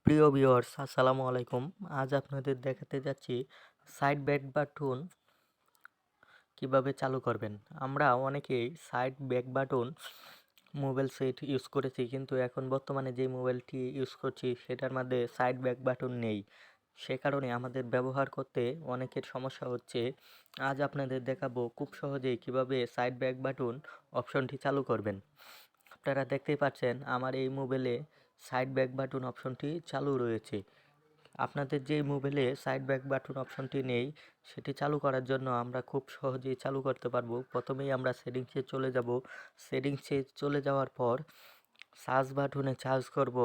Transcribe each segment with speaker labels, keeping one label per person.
Speaker 1: প্রিয় ভিউয়ার্স, আসসালামু আলাইকুম। আজ আপনাদের দেখাতে যাচ্ছি সাইড ব্যাক বাটন কিভাবে চালু করবেন। আমরা অনেকেই side back button mobile set use করেছি, কিন্তু এখন বর্তমানে যে মোবাইলটি ইউজ করছি সেটার মধ্যে সাইড ব্যাক বাটন নেই। সে কারণে আমাদের ব্যবহার করতে অনেকের সমস্যা হচ্ছে। আজ আপনাদের দেখাবো খুব সহজেই কিভাবে সাইড ব্যাক বাটন অপশনটি চালু করবেন। আপনারা দেখতেই পাচ্ছেন আমার এই মোবাইলে সাইড ব্যাক বাটন অপশনটি চালু রয়েছে। আপনাদের যে মোবাইলে সাইড ব্যাক বাটন অপশনটি নেই, সেটি চালু করার জন্য আমরা খুব সহজেই চালু করতে পারবো। প্রথমেই আমরা সেটিংসে চলে যাব। সেটিংসে চলে যাওয়ার পর সার্চ বাটনে সার্চ করব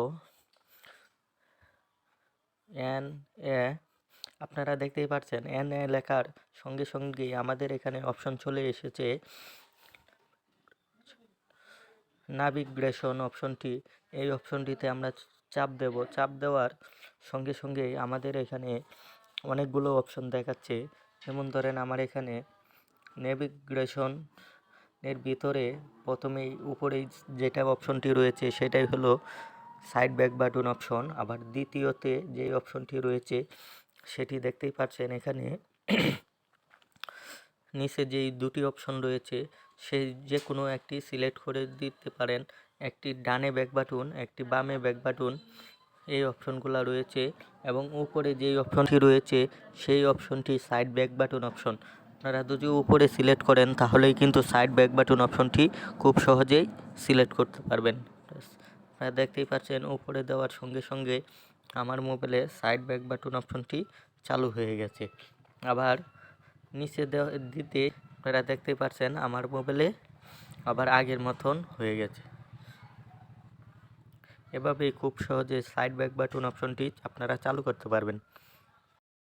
Speaker 1: এন এ। আপনারা দেখতেই পাচ্ছেন এন এ লেখার সঙ্গে সঙ্গেই আমাদের এখানে অপশন চলে এসেছে নাভিগেশন অপশনটি। এই অপশনটিতে আমরা চাপ দেব। চাপ দেওয়ার সঙ্গে সঙ্গেই আমাদের এখানে অনেকগুলো অপশন দেখাচ্ছে। যেমন ধরেন আমার এখানে নেভিগেশন এর ভিতরে প্রথমেই উপরেই যেটা অপশনটি রয়েছে সেটাই হলো সাইড ব্যাক বাটন অপশন। আবার দ্বিতীয়তে যে অপশনটি রয়েছে সেটি দেখতেই পাচ্ছেন এখানে নিচে যেই দুটি অপশন রয়েছে সেই যে কোনো একটি সিলেক্ট করে দিতে পারেন। একটি ডানে ব্যাক বাটন, একটি বামে ব্যাক বাটন, এই অপশনগুলো রয়েছে। এবং উপরে যেই অপশনটি রয়েছে সেই অপশনটি সাইড ব্যাক বাটন অপশন। আপনারা যদি উপরে সিলেক্ট করেন তাহলেই কিন্তু সাইড ব্যাক বাটন অপশনটি খুব সহজেই সিলেক্ট করতে পারবেন। আপনারা দেখতেই পাচ্ছেন উপরে দেওয়ার সঙ্গে সঙ্গে আমার মোবাইলে সাইড ব্যাক বাটন অপশনটি চালু হয়ে গেছে। আবার নিচে দিতে আপনারা দেখতে পাচ্ছেন আমার মোবাইলে আবার আগের মতন হয়ে গেছে। এভাবেই খুব সহজে সাইড ব্যাক বাটন অপশনটি আপনারা চালু করতে পারবেন।